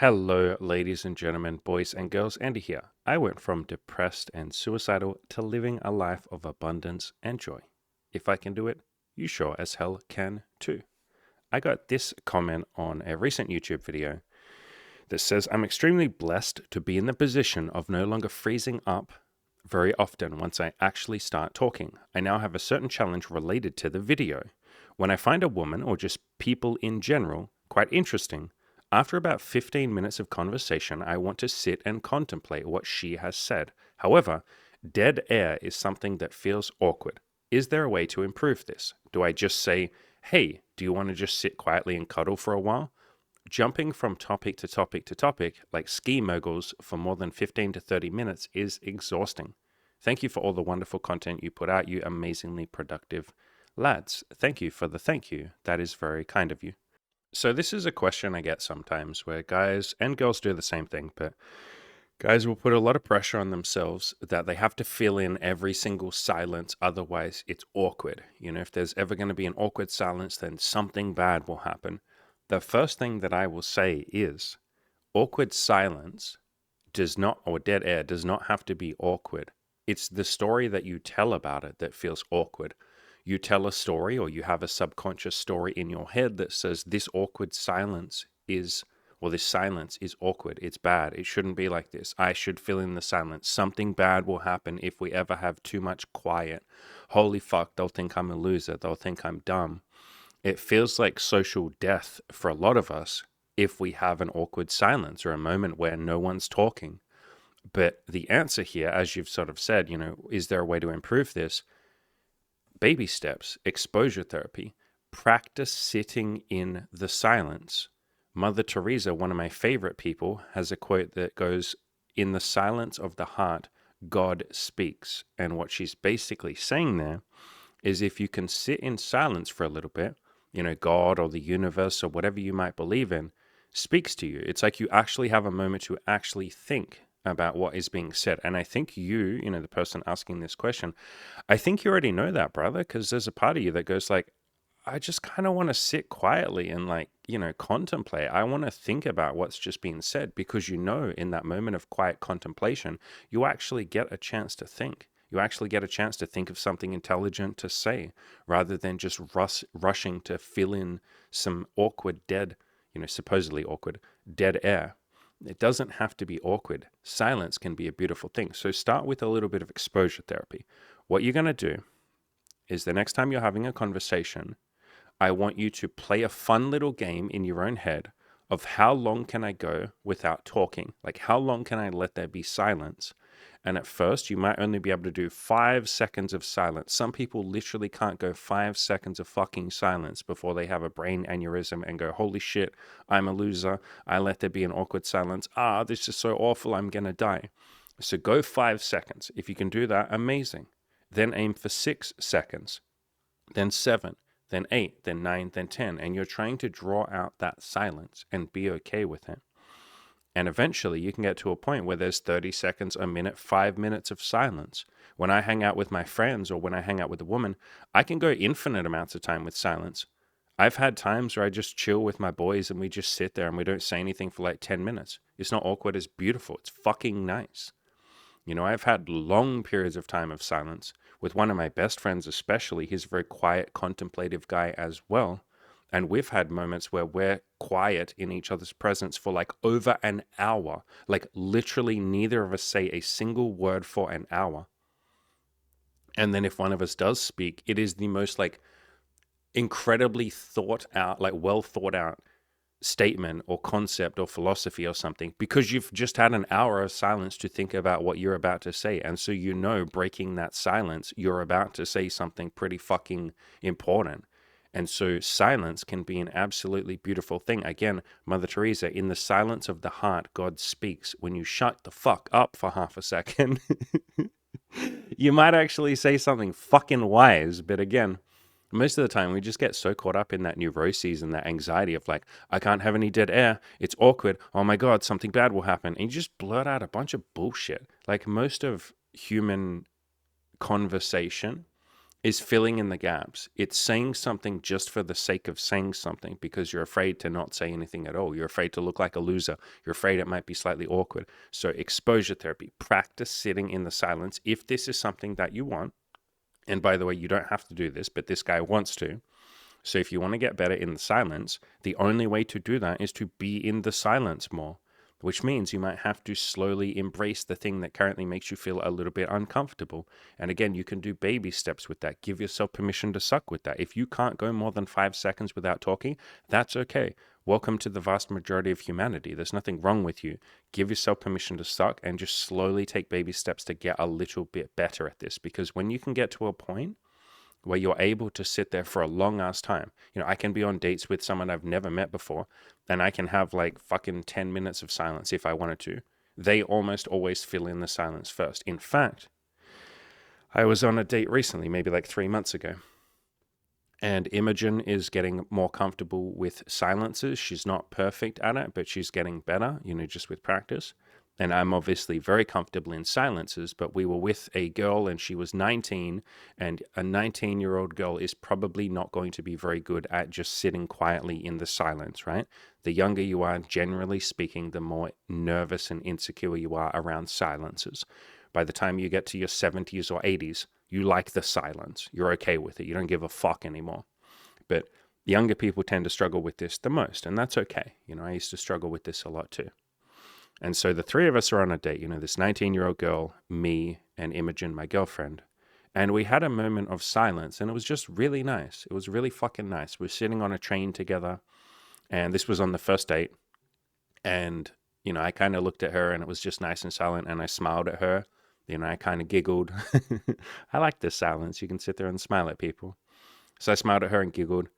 Hello, ladies and gentlemen, boys and girls. Andy here. I went from depressed and suicidal to living a life of abundance and joy. If I can do it, you sure as hell can too. I got this comment on a recent YouTube video that says, I'm extremely blessed to be in the position of no longer freezing up very often once I actually start talking. I now have a certain challenge related to the video. When I find a woman or just people in general quite interesting, after about 15 minutes of conversation, I want to sit and contemplate what she has said. However, dead air is something that feels awkward. Is there a way to improve this? Do I just say, hey, do you want to just sit quietly and cuddle for a while? Jumping from topic to topic to topic, like ski moguls, for more than 15 to 30 minutes is exhausting. Thank you for all the wonderful content you put out, you amazingly productive lads. Thank you for the thank you. That is very kind of you. So this is a question I get sometimes where guys and girls do the same thing, but guys will put a lot of pressure on themselves that they have to fill in every single silence, otherwise it's awkward. You know, if there's ever going to be an awkward silence, then something bad will happen. The first thing that I will say is awkward silence does not, or dead air does not have to be awkward. It's the story that you tell about it that feels awkward. You tell a story or you have a subconscious story in your head that says this awkward silence is, or this silence is awkward. It's bad. It shouldn't be like this. I should fill in the silence. Something bad will happen if we ever have too much quiet. Holy fuck, they'll think I'm a loser. They'll think I'm dumb. It feels like social death for a lot of us if we have an awkward silence or a moment where no one's talking. But the answer here, as you've sort of said, is there a way to improve this? Baby steps, exposure therapy, practice sitting in the silence. Mother Teresa, one of my favorite people, has a quote that goes, in the silence of the heart, God speaks. And what she's basically saying there is if you can sit in silence for a little bit, God or the universe or whatever you might believe in speaks to you. It's like you actually have a moment to actually think about what is being said. And I think the person asking this question, I think you already know that, brother, because there's a part of you that goes like, I just kind of want to sit quietly and contemplate. I want to think about what's just being said because in that moment of quiet contemplation, you actually get a chance to think. You actually get a chance to think of something intelligent to say rather than just rushing to fill in some awkward, supposedly awkward, dead air. It doesn't have to be awkward. Silence can be a beautiful thing. So start with a little bit of exposure therapy. What you're going to do is the next time you're having a conversation, I want you to play a fun little game in your own head of how long can I go without talking? Like how long can I let there be silence? And at first, you might only be able to do 5 seconds of silence. Some people literally can't go 5 seconds of fucking silence before they have a brain aneurysm and go, holy shit, I'm a loser. I let there be an awkward silence. This is so awful. I'm going to die. So go 5 seconds. If you can do that, amazing. Then aim for 6 seconds, then 7, then 8, then 9, then 10. And you're trying to draw out that silence and be okay with it. And eventually you can get to a point where there's 30 seconds, a minute, 5 minutes of silence. When I hang out with my friends or when I hang out with a woman, I can go infinite amounts of time with silence. I've had times where I just chill with my boys and we just sit there and we don't say anything for like 10 minutes. It's not awkward, it's beautiful. It's fucking nice. I've had long periods of time of silence with one of my best friends, especially. He's a very quiet, contemplative guy as well. And we've had moments where we're quiet in each other's presence for like over an hour. Like literally neither of us say a single word for an hour. And then if one of us does speak, it is the most like incredibly thought out, like well thought out statement or concept or philosophy or something, because you've just had an hour of silence to think about what you're about to say. And so, breaking that silence, you're about to say something pretty fucking important. And so silence can be an absolutely beautiful thing. Again, Mother Teresa, in the silence of the heart, God speaks. When you shut the fuck up for half a second, you might actually say something fucking wise. But again, most of the time, we just get so caught up in that neuroses and that anxiety of like, I can't have any dead air. It's awkward. Oh my God, something bad will happen. And you just blurt out a bunch of bullshit. Like most of human conversation is filling in the gaps. It's saying something just for the sake of saying something because you're afraid to not say anything at all. You're afraid to look like a loser. You're afraid it might be slightly awkward. So exposure therapy, practice sitting in the silence. If this is something that you want, and by the way, you don't have to do this, but this guy wants to. So if you want to get better in the silence, the only way to do that is to be in the silence more, which means you might have to slowly embrace the thing that currently makes you feel a little bit uncomfortable. And again, you can do baby steps with that. Give yourself permission to suck with that. If you can't go more than 5 seconds without talking, that's okay. Welcome to the vast majority of humanity. There's nothing wrong with you. Give yourself permission to suck and just slowly take baby steps to get a little bit better at this. Because when you can get to a point where you're able to sit there for a long ass time. I can be on dates with someone I've never met before, and I can have like fucking 10 minutes of silence if I wanted to. They almost always fill in the silence first. In fact, I was on a date recently, maybe like 3 months ago, and Imogen is getting more comfortable with silences. She's not perfect at it, but she's getting better, just with practice. And I'm obviously very comfortable in silences, but we were with a girl and she was 19, and a 19-year-old girl is probably not going to be very good at just sitting quietly in the silence, right? The younger you are, generally speaking, the more nervous and insecure you are around silences. By the time you get to your 70s or 80s, you like the silence. You're okay with it. You don't give a fuck anymore. But younger people tend to struggle with this the most, and that's okay. I used to struggle with this a lot too. And so the three of us are on a date, this 19-year-old girl, me, and Imogen, my girlfriend. And we had a moment of silence, and it was just really nice. It was really fucking nice. We're sitting on a train together, and this was on the first date. And, I kind of looked at her, and it was just nice and silent, and I smiled at her. I kind of giggled. I like this silence. You can sit there and smile at people. So I smiled at her and giggled.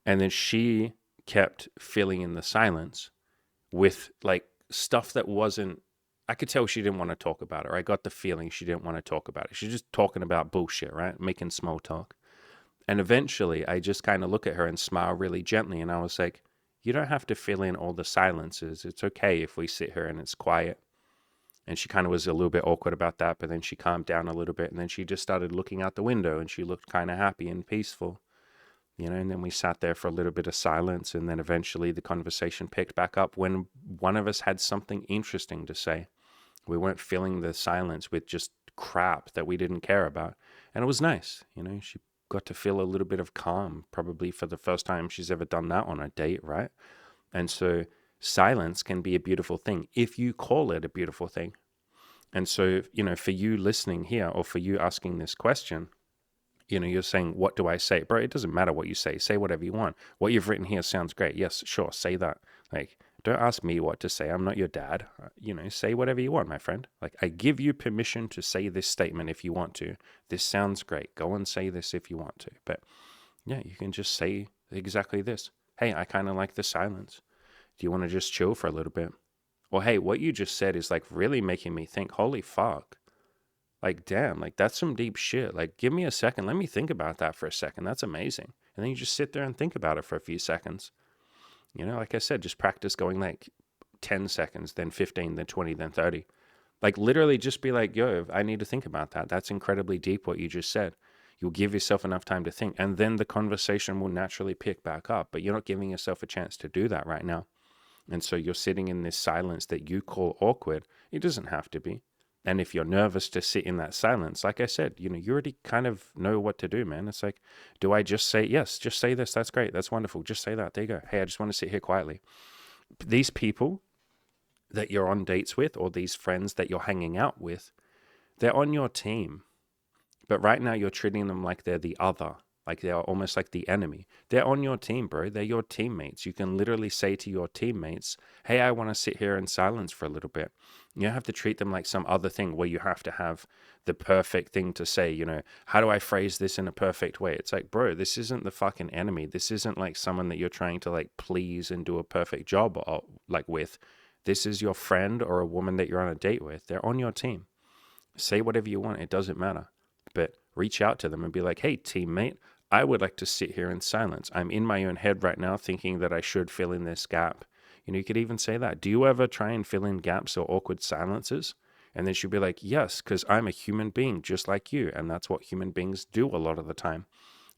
And then she kept filling in the silence with like stuff that wasn't, I could tell she didn't want to talk about it. Or I got the feeling she didn't want to talk about it. She's just talking about bullshit, right? Making small talk. And eventually I just kind of look at her and smile really gently. And I was like, you don't have to fill in all the silences. It's okay if we sit here and it's quiet. And she kind of was a little bit awkward about that, but then she calmed down a little bit. And then she just started looking out the window and she looked kind of happy and peaceful. And then we sat there for a little bit of silence, and then eventually the conversation picked back up when one of us had something interesting to say. We weren't filling the silence with just crap that we didn't care about. And it was nice. She got to feel a little bit of calm, probably for the first time she's ever done that on a date, right? And so silence can be a beautiful thing if you call it a beautiful thing. And so, for you listening here, or for you asking this question, you're saying, what do I say? Bro, it doesn't matter what you say. Say whatever you want. What you've written here sounds great. Yes, sure, say that. Like, don't ask me what to say. I'm not your dad. Say whatever you want, my friend. Like, I give you permission to say this statement if you want to. This sounds great. Go and say this if you want to. But yeah, you can just say exactly this. Hey, I kind of like the silence. Do you want to just chill for a little bit? Or hey, what you just said is like really making me think, holy fuck. Like, damn, like that's some deep shit. Like, give me a second. Let me think about that for a second. That's amazing. And then you just sit there and think about it for a few seconds. Like I said, just practice going like 10 seconds, then 15, then 20, then 30. Like, literally just be like, yo, I need to think about that. That's incredibly deep what you just said. You'll give yourself enough time to think, and then the conversation will naturally pick back up. But you're not giving yourself a chance to do that right now. And so you're sitting in this silence that you call awkward. It doesn't have to be. And if you're nervous to sit in that silence, like I said, you already kind of know what to do, man. It's like, do I just say, yes, just say this. That's great. That's wonderful. Just say that. There you go. Hey, I just want to sit here quietly. These people that you're on dates with, or these friends that you're hanging out with, they're on your team. But right now you're treating them like they're the other, like they're almost like the enemy. They're on your team, bro. They're your teammates. You can literally say to your teammates, hey, I want to sit here in silence for a little bit. You don't have to treat them like some other thing where you have to have the perfect thing to say, how do I phrase this in a perfect way? It's like, bro, this isn't the fucking enemy. This isn't like someone that you're trying to like please and do a perfect job like with. This is your friend or a woman that you're on a date with. They're on your team. Say whatever you want. It doesn't matter. But reach out to them and be like, hey, teammate, I would like to sit here in silence. I'm in my own head right now thinking that I should fill in this gap. You could even say that. Do you ever try and fill in gaps or awkward silences? And then she'll be like, yes, because I'm a human being just like you. And that's what human beings do a lot of the time.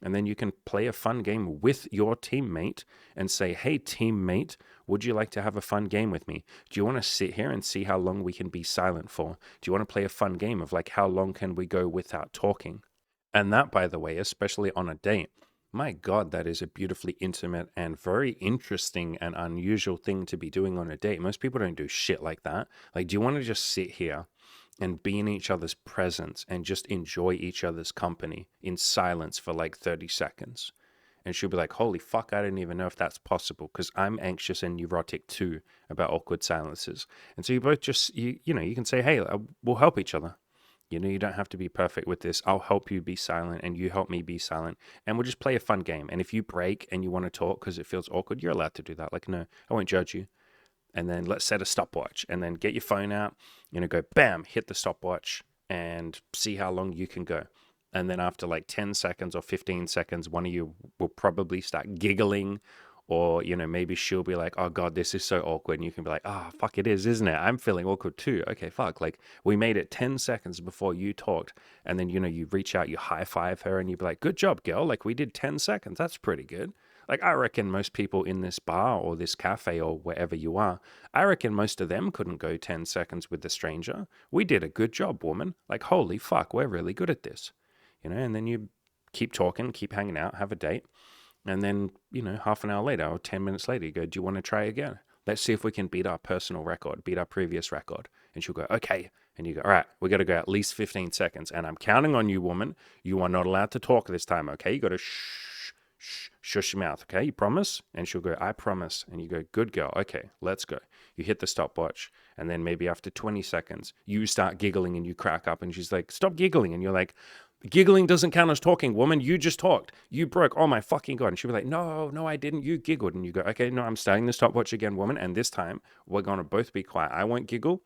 And then you can play a fun game with your teammate and say, hey, teammate, would you like to have a fun game with me? Do you want to sit here and see how long we can be silent for? Do you want to play a fun game of like, how long can we go without talking? And that, by the way, especially on a date, my God, that is a beautifully intimate and very interesting and unusual thing to be doing on a date. Most people don't do shit like that. Like, do you want to just sit here and be in each other's presence and just enjoy each other's company in silence for like 30 seconds? And she'll be like, holy fuck, I didn't even know if that's possible because I'm anxious and neurotic too about awkward silences. And so you both just, you know, you can say, hey, we'll help each other. You know, you don't have to be perfect with this. I'll help you be silent and you help me be silent. And we'll just play a fun game. And if you break and you want to talk because it feels awkward, you're allowed to do that. Like, no, I won't judge you. And then let's set a stopwatch and then get your phone out, you know, go bam, hit the stopwatch and see how long you can go. And then after like 10 seconds or 15 seconds, one of you will probably start giggling, or, you know, maybe she'll be like, oh God, this is so awkward. And you can be like, oh, fuck, it is, isn't it? I'm feeling awkward too. Okay, fuck. Like, we made it 10 seconds before you talked. And then, you know, you reach out, you high five her and you be like, good job, girl. Like, we did 10 seconds. That's pretty good. Like, I reckon most people in this bar or this cafe or wherever you are, I reckon most of them couldn't go 10 seconds with the stranger. We did a good job, woman. Like, holy fuck, we're really good at this. You know, and then you keep talking, keep hanging out, have a date. And then, you know, half an hour later or 10 minutes later, you go, do you want to try again? Let's see if we can beat our personal record, beat our previous record. And she'll go, okay. And you go, all right, we got to go at least 15 seconds. And I'm counting on you, woman. You are not allowed to talk this time, okay? You got to shush your mouth, okay? You promise? And she'll go, I promise. And you go, good girl. Okay, let's go. You hit the stopwatch. And then maybe after 20 seconds, you start giggling and you crack up. And she's like, stop giggling. And you're like, giggling doesn't count as talking, woman. You just talked. You broke. Oh my fucking God. And she'll be like, no, I didn't. You giggled. And you go, okay, no, I'm starting the stopwatch again, woman. And this time we're going to both be quiet. I won't giggle.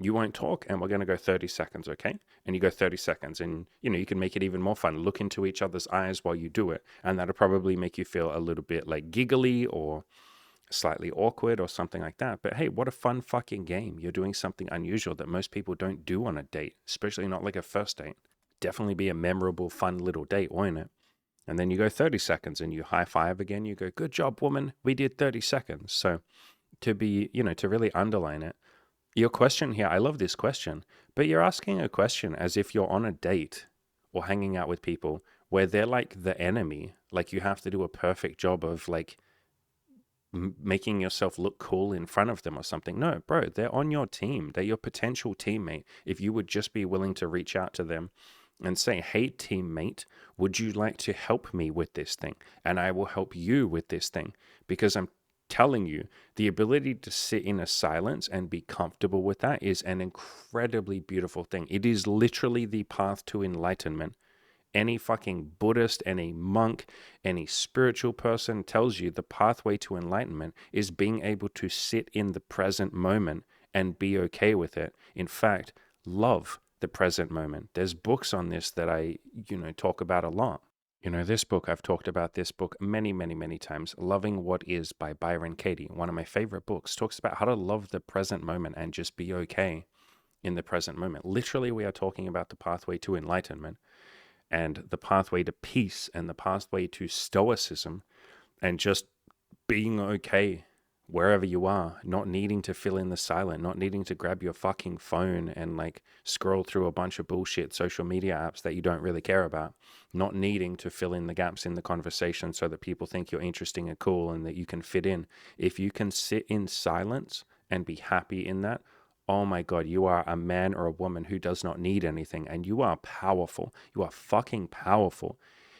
You won't talk. And we're going to go 30 seconds. Okay. And you go 30 seconds and, you know, you can make it even more fun. Look into each other's eyes while you do it. And that'll probably make you feel a little bit like giggly or slightly awkward or something like that. But hey, what a fun fucking game. You're doing something unusual that most people don't do on a date, especially not like a first date. Definitely be a memorable, fun little date, won't it? And then you go 30 seconds and you high five again. You go, good job, woman. We did 30 seconds. So to be, you know, to really underline it, your question here, I love this question, but you're asking a question as if you're on a date or hanging out with people where they're like the enemy. Like you have to do a perfect job of like making yourself look cool in front of them or something. No, bro, they're on your team. They're your potential teammate. If you would just be willing to reach out to them and say, hey, teammate, would you like to help me with this thing? And I will help you with this thing, because I'm telling you, the ability to sit in a silence and be comfortable with that is an incredibly beautiful thing. It is literally the path to enlightenment. Any fucking Buddhist, any monk, any spiritual person tells you the pathway to enlightenment is being able to sit in the present moment and be okay with it. In fact, love the present moment. There's books on this that I, talk about a lot. This book, I've talked about this book many, many, many times. Loving What Is by Byron Katie, one of my favorite books, talks about how to love the present moment and just be okay in the present moment. Literally, we are talking about the pathway to enlightenment and the pathway to peace and the pathway to stoicism and just being okay wherever you are, not needing to fill in the silent, not needing to grab your fucking phone and like scroll through a bunch of bullshit social media apps that you don't really care about, not needing to fill in the gaps in the conversation so that people think you're interesting and cool and that you can fit in. If you can sit in silence and be happy in that, oh my God, you are a man or a woman who does not need anything, and you are powerful. You are fucking powerful.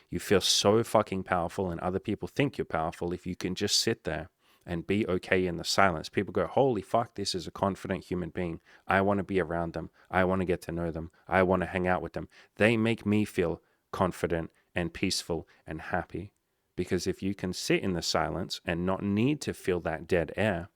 You feel so fucking powerful, and other people think you're powerful if you can just sit there and be okay in the silence. People go, holy fuck, this is a confident human being. I want to be around them. I want to get to know them. I want to hang out with them. They make me feel confident and peaceful and happy. Because if you can sit in the silence and not need to feel that dead air,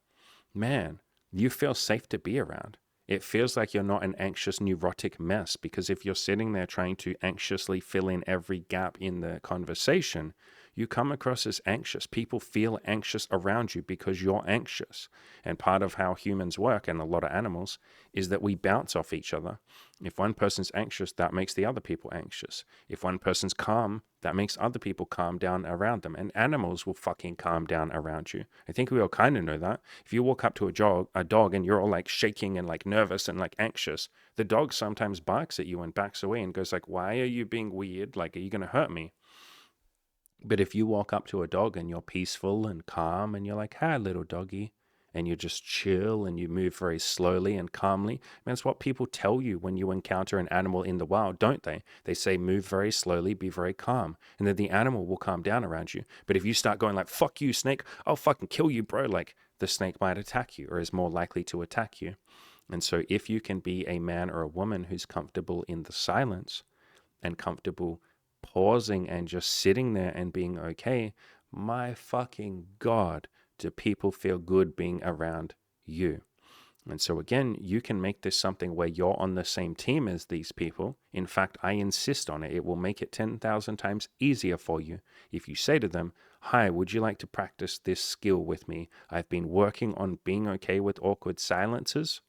man, you feel safe to be around. It feels like you're not an anxious, neurotic mess, because if you're sitting there trying to anxiously fill in every gap in the conversation, you come across as anxious. People feel anxious around you because you're anxious. And part of how humans work, and a lot of animals, is that we bounce off each other. If one person's anxious, that makes the other people anxious. If one person's calm, that makes other people calm down around them. And animals will fucking calm down around you. I think we all kind of know that. If you walk up to a dog and you're all like shaking and like nervous and like anxious, the dog sometimes barks at you and backs away and goes like, why are you being weird? Like, are you going to hurt me? But if you walk up to a dog and you're peaceful and calm and you're like, hi, little doggy, and you just chill and you move very slowly and calmly, man, it's what people tell you when you encounter an animal in the wild, don't they? They say, move very slowly, be very calm. And then the animal will calm down around you. But if you start going like, fuck you, snake, I'll fucking kill you, bro, like the snake might attack you or is more likely to attack you. And so if you can be a man or a woman who's comfortable in the silence and comfortable pausing and just sitting there and being okay, my fucking God, do people feel good being around you? And so again, you can make this something where you're on the same team as these people. In fact, I insist on it. It will make it 10,000 times easier for you if you say to them, hi, would you like to practice this skill with me? I've been working on being okay with awkward silences.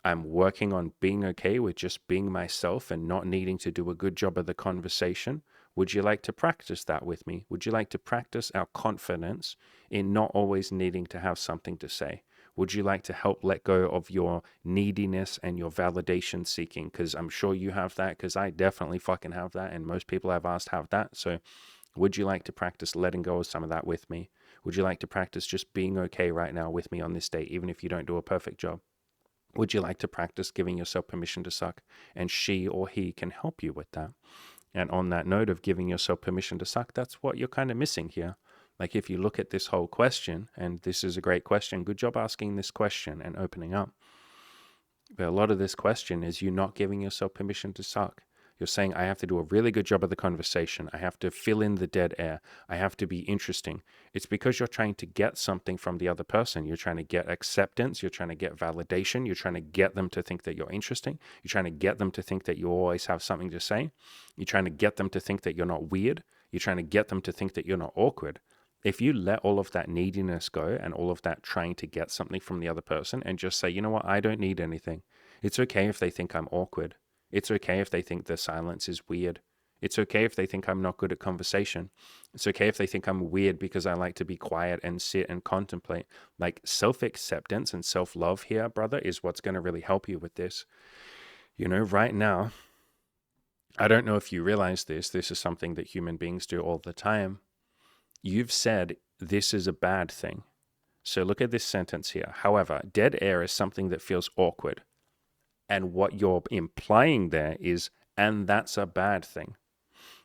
I'm working on being okay with just being myself and not needing to do a good job of the conversation. Would you like to practice that with me? Would you like to practice our confidence in not always needing to have something to say? Would you like to help let go of your neediness and your validation seeking? Because I'm sure you have that, because I definitely fucking have that, and most people I've asked have that. So would you like to practice letting go of some of that with me? Would you like to practice just being okay right now with me on this date, even if you don't do a perfect job? Would you like to practice giving yourself permission to suck? And she or he can help you with that. And on that note of giving yourself permission to suck, that's what you're kind of missing here. Like if you look at this whole question, and this is a great question, good job asking this question and opening up. But a lot of this question is you not giving yourself permission to suck. You're saying, I have to do a really good job of the conversation. I have to fill in the dead air. I have to be interesting. It's because you're trying to get something from the other person. You're trying to get acceptance. You're trying to get validation. You're trying to get them to think that you're interesting. You're trying to get them to think that you always have something to say. You're trying to get them to think that you're not weird. You're trying to get them to think that you're not awkward. If you let all of that neediness go and all of that trying to get something from the other person and just say, you know what, I don't need anything. It's okay if they think I'm awkward. It's okay if they think the silence is weird. It's okay if they think I'm not good at conversation. It's okay if they think I'm weird because I like to be quiet and sit and contemplate. Like self-acceptance and self-love here, brother, is what's going to really help you with this. You know, right now, I don't know if you realize this. This is something that human beings do all the time. You've said this is a bad thing. So look at this sentence here. However, dead air is something that feels awkward. And what you're implying there is, and that's a bad thing.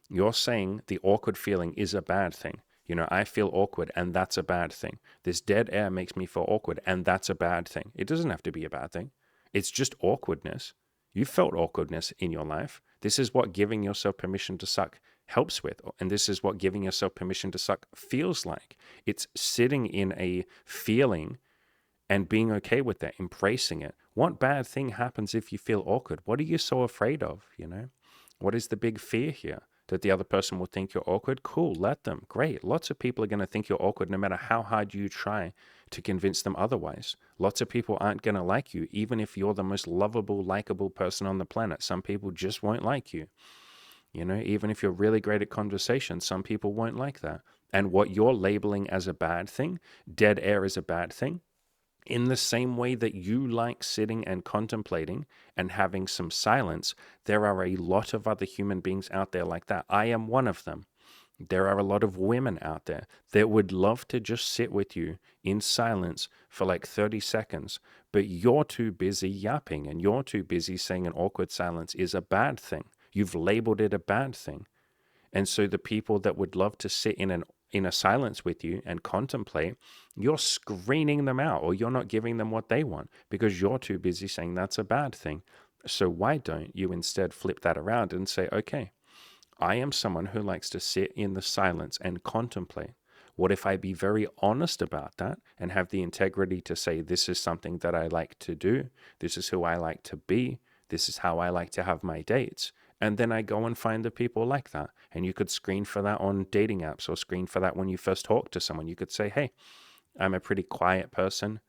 You're saying the awkward feeling is a bad thing. You know, I feel awkward and that's a bad thing. This dead air makes me feel awkward and that's a bad thing. It doesn't have to be a bad thing. It's just awkwardness. You felt awkwardness in your life. This is what giving yourself permission to suck helps with. And this is what giving yourself permission to suck feels like. It's sitting in a feeling and being okay with that, embracing it. What bad thing happens if you feel awkward? What are you so afraid of, you know? What is the big fear here? That the other person will think you're awkward? Cool, let them. Great. Lots of people are going to think you're awkward no matter how hard you try to convince them otherwise. Lots of people aren't going to like you, even if you're the most lovable, likable person on the planet. Some people just won't like you. You know, even if you're really great at conversation, some people won't like that. And what you're labeling as a bad thing, dead air is a bad thing, in the same way that you like sitting and contemplating and having some silence, there are a lot of other human beings out there like that. I am one of them. There are a lot of women out there that would love to just sit with you in silence for like 30 seconds, but you're too busy yapping and you're too busy saying an awkward silence is a bad thing. You've labeled it a bad thing. And so the people that would love to sit in a silence with you and contemplate, you're screening them out or you're not giving them what they want because you're too busy saying that's a bad thing. So why don't you instead flip that around and say, okay, I am someone who likes to sit in the silence and contemplate. What if I be very honest about that and have the integrity to say, this is something that I like to do. This is who I like to be. This is how I like to have my dates. And then I go and find the people like that. And you could screen for that on dating apps or screen for that when you first talk to someone. You could say, hey, I'm a pretty quiet person.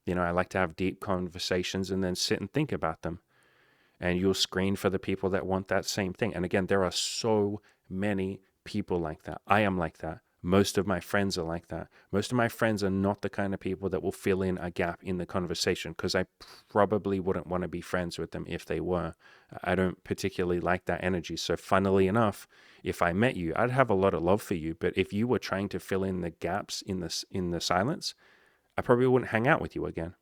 I like to have deep conversations and then sit and think about them. And you'll screen for the people that want that same thing. And again, there are so many people like that. I am like that. Most of my friends are like that. Most of my friends are not the kind of people that will fill in a gap in the conversation, because I probably wouldn't want to be friends with them if they were. I don't particularly like that energy. So funnily enough, if I met you, I'd have a lot of love for you. But if you were trying to fill in the gaps in the silence, I probably wouldn't hang out with you again.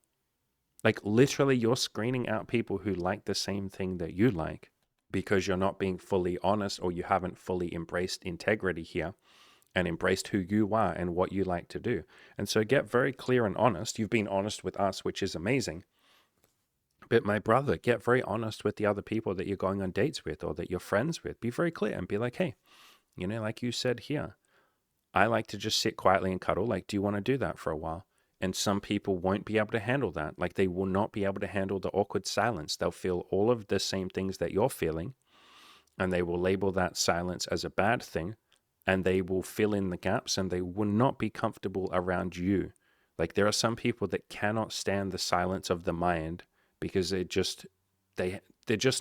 Like literally, you're screening out people who like the same thing that you like because you're not being fully honest, or you haven't fully embraced integrity here and embraced who you are and what you like to do. And so get very clear and honest. You've been honest with us, which is amazing. But my brother, get very honest with the other people that you're going on dates with or that you're friends with. Be very clear and be like, hey, like you said here, I like to just sit quietly and cuddle. Like, do you want to do that for a while? And some people won't be able to handle that. Like, they will not be able to handle the awkward silence. They'll feel all of the same things that you're feeling, and they will label that silence as a bad thing, and they will fill in the gaps, and they will not be comfortable around you. Like, there are some people that cannot stand the silence of the mind because they're just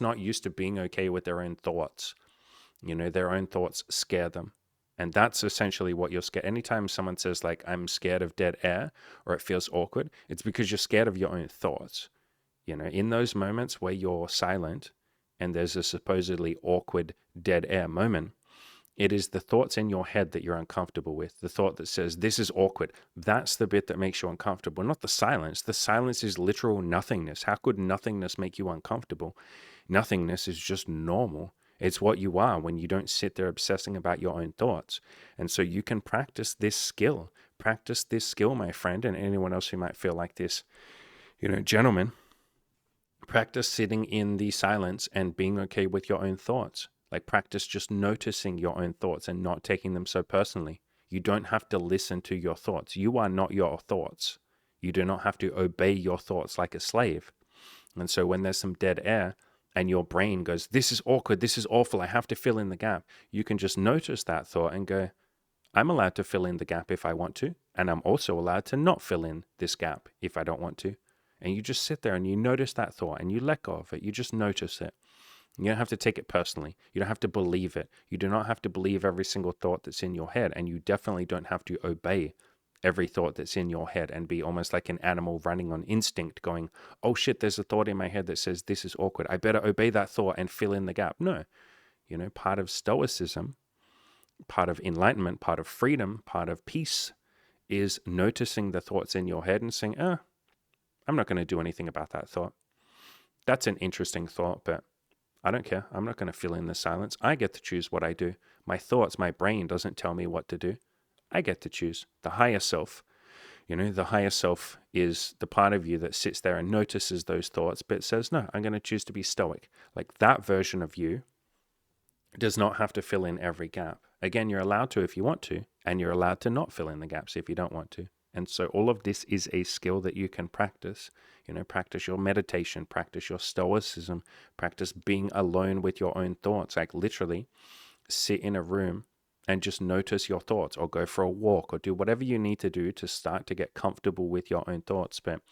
not used to being okay with their own thoughts. Their own thoughts scare them. And that's essentially what you're scared. Anytime someone says, like, I'm scared of dead air, or it feels awkward, it's because you're scared of your own thoughts. In those moments where you're silent and there's a supposedly awkward dead air moment, it is the thoughts in your head that you're uncomfortable with. The thought that says, this is awkward. That's the bit that makes you uncomfortable, not the silence. The silence is literal nothingness. How could nothingness make you uncomfortable? Nothingness is just normal. It's what you are when you don't sit there obsessing about your own thoughts. And so you can practice this skill. Practice this skill, my friend, and anyone else who might feel like this, gentlemen. Practice sitting in the silence and being okay with your own thoughts. Like, practice just noticing your own thoughts and not taking them so personally. You don't have to listen to your thoughts. You are not your thoughts. You do not have to obey your thoughts like a slave. And so when there's some dead air and your brain goes, this is awkward, this is awful, I have to fill in the gap, you can just notice that thought and go, I'm allowed to fill in the gap if I want to, and I'm also allowed to not fill in this gap if I don't want to. And you just sit there and you notice that thought and you let go of it. You just notice it. You don't have to take it personally. You don't have to believe it. You do not have to believe every single thought that's in your head. And you definitely don't have to obey every thought that's in your head and be almost like an animal running on instinct going, oh shit, there's a thought in my head that says this is awkward. I better obey that thought and fill in the gap. No. Part of stoicism, part of enlightenment, part of freedom, part of peace is noticing the thoughts in your head and saying, I'm not going to do anything about that thought. That's an interesting thought, but I don't care. I'm not going to fill in the silence. I get to choose what I do. My thoughts, my brain doesn't tell me what to do. I get to choose. The higher self, the higher self is the part of you that sits there and notices those thoughts, but says, no, I'm going to choose to be stoic. Like, that version of you does not have to fill in every gap. Again, you're allowed to if you want to, and you're allowed to not fill in the gaps if you don't want to. And so all of this is a skill that you can practice. Practice your meditation, practice your stoicism, practice being alone with your own thoughts. Like, literally sit in a room and just notice your thoughts, or go for a walk, or do whatever you need to do to start to get comfortable with your own thoughts. But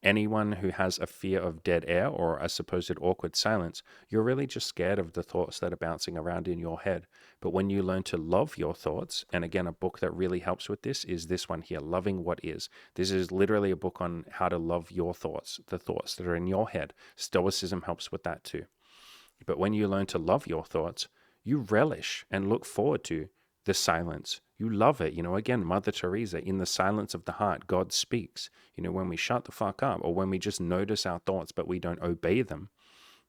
anyone who has a fear of dead air or a supposed awkward silence, you're really just scared of the thoughts that are bouncing around in your head. But when you learn to love your thoughts, and again, a book that really helps with this is this one here, Loving What Is. This is literally a book on how to love your thoughts, the thoughts that are in your head. Stoicism helps with that too. But when you learn to love your thoughts, you relish and look forward to the silence. You love it. Again, Mother Teresa, in the silence of the heart, God speaks. When we shut the fuck up, or when we just notice our thoughts, but we don't obey them,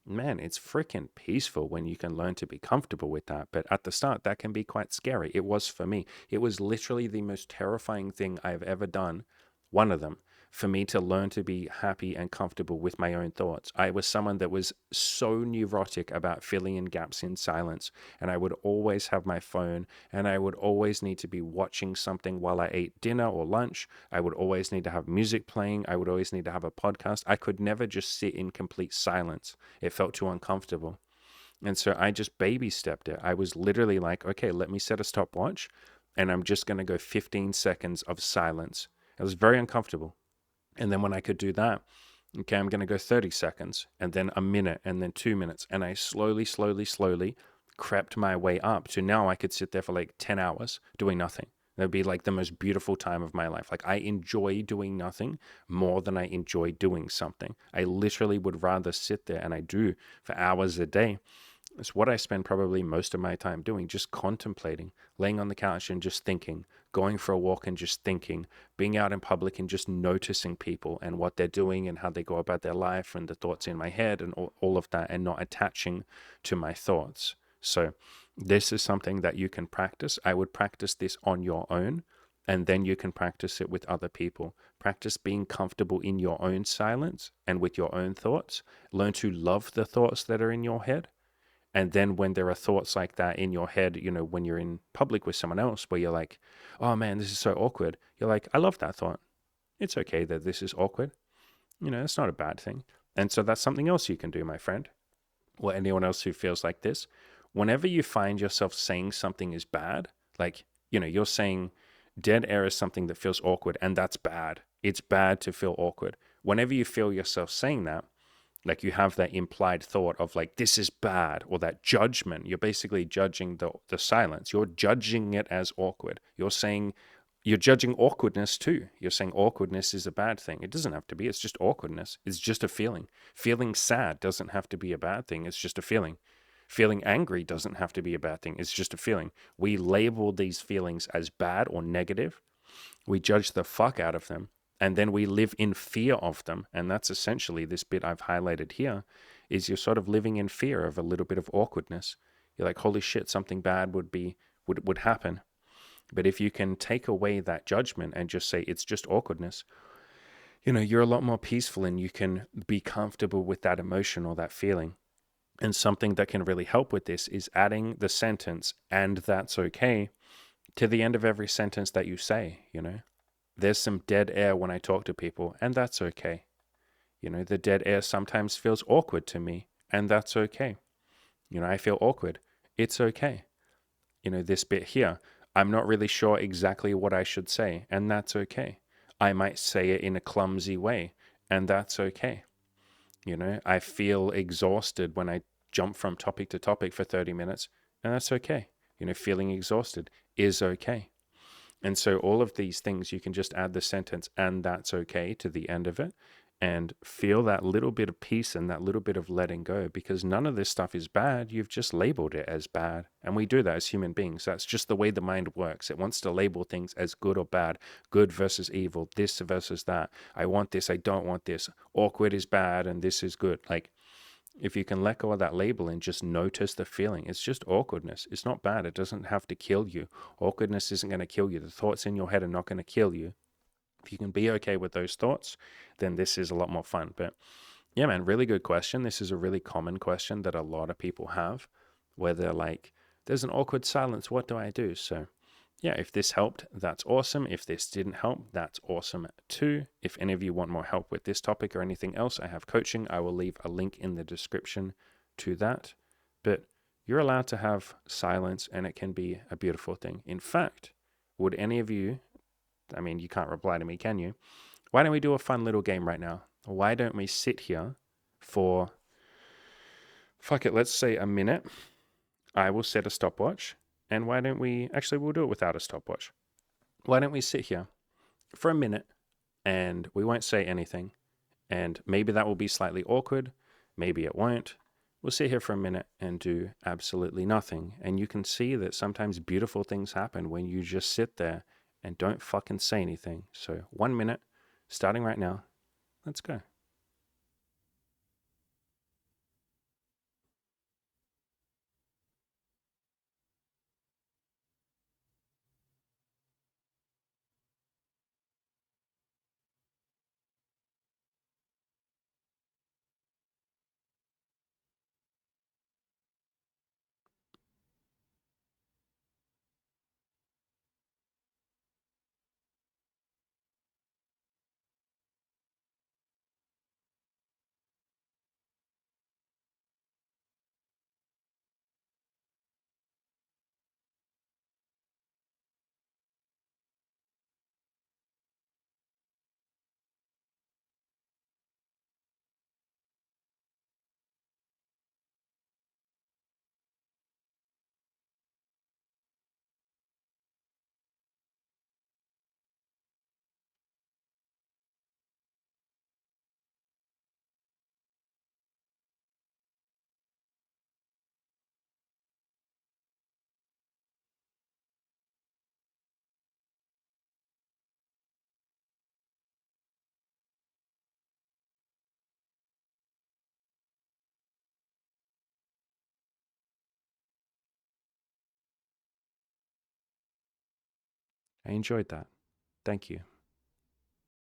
man, it's freaking peaceful when you can learn to be comfortable with that. But at the start, that can be quite scary. It was for me. It was literally the most terrifying thing I've ever done. One of them, for me to learn to be happy and comfortable with my own thoughts. I was someone that was so neurotic about filling in gaps in silence, and I would always have my phone, and I would always need to be watching something while I ate dinner or lunch. I would always need to have music playing. I would always need to have a podcast. I could never just sit in complete silence. It felt too uncomfortable. And so I just baby stepped it. I was literally like, okay, let me set a stopwatch and I'm just going to go 15 seconds of silence. It was very uncomfortable. And then when I could do that, okay, I'm going to go 30 seconds and then a minute and then 2 minutes. And I slowly crept my way up to now I could sit there for like 10 hours doing nothing. That'd be like the most beautiful time of my life. Like I enjoy doing nothing more than I enjoy doing something. I literally would rather sit there, and I do for hours a day. It's what I spend probably most of my time doing, just contemplating, laying on the couch and just thinking, going for a walk and just thinking, being out in public and just noticing people and what they're doing and how they go about their life and the thoughts in my head and all of that, and not attaching to my thoughts. So, this is something that you can practice. I would practice this on your own, and then you can practice it with other people. Practice being comfortable in your own silence and with your own thoughts. Learn to love the thoughts that are in your head, and then when there are thoughts like that in your head, when you're in public with someone else where you're like, oh man, this is so awkward. You're like, I love that thought. It's okay that this is awkward. It's not a bad thing. And so that's something else you can do, my friend, or anyone else who feels like this. Whenever you find yourself saying something is bad, like, you're saying dead air is something that feels awkward, and that's bad. It's bad to feel awkward. Whenever you feel yourself saying that, like you have that implied thought of like this is bad, or that judgment, you're basically judging the silence. You're judging it as awkward. You're judging awkwardness too. You're saying awkwardness is a bad thing. It doesn't have to be. It's just awkwardness. It's just a feeling. Feeling sad doesn't have to be a bad thing. It's just a feeling. Feeling angry doesn't have to be a bad thing. It's just a feeling. We label these feelings as bad or negative. We judge the fuck out of them, and then we live in fear of them. And that's essentially this bit I've highlighted here, is you're sort of living in fear of a little bit of awkwardness. You're like, holy shit, something bad would happen. But if you can take away that judgment and just say it's just awkwardness, you're a lot more peaceful, and you can be comfortable with that emotion or that feeling. And something that can really help with this is adding the sentence, and that's okay, to the end of every sentence that you say. There's some dead air when I talk to people, and that's okay. The dead air sometimes feels awkward to me, and that's okay. I feel awkward. It's okay. This bit here, I'm not really sure exactly what I should say, and that's okay. I might say it in a clumsy way, and that's okay. I feel exhausted when I jump from topic to topic for 30 minutes, and that's okay. Feeling exhausted is okay. And so all of these things, you can just add the sentence, and that's okay, to the end of it, and feel that little bit of peace and that little bit of letting go, because none of this stuff is bad. You've just labeled it as bad. And we do that as human beings. That's just the way the mind works. It wants to label things as good or bad, good versus evil, this versus that. I want this, I don't want this. Awkward is bad and this is good. Like, if you can let go of that label and just notice the feeling, it's just awkwardness. It's not bad. It doesn't have to kill you. Awkwardness isn't going to kill you. The thoughts in your head are not going to kill you. If you can be okay with those thoughts, then this is a lot more fun. But yeah, man, really good question. This is a really common question that a lot of people have, where they're like, there's an awkward silence. What do I do? So yeah, if this helped, that's awesome. If this didn't help, that's awesome too. If any of you want more help with this topic or anything else, I have coaching. I will leave a link in the description to that. But you're allowed to have silence, and it can be a beautiful thing. In fact, would any of you, I mean, you can't reply to me, can you? Why don't we do a fun little game right now? Why don't we sit here for, fuck it, let's say a minute. I will set a stopwatch. And why don't we, actually, we'll do it without a stopwatch. Why don't we sit here for a minute and we won't say anything? And maybe that will be slightly awkward. Maybe it won't. We'll sit here for a minute and do absolutely nothing. And you can see that sometimes beautiful things happen when you just sit there and don't fucking say anything. So 1 minute, starting right now. Let's go. I enjoyed that. Thank you.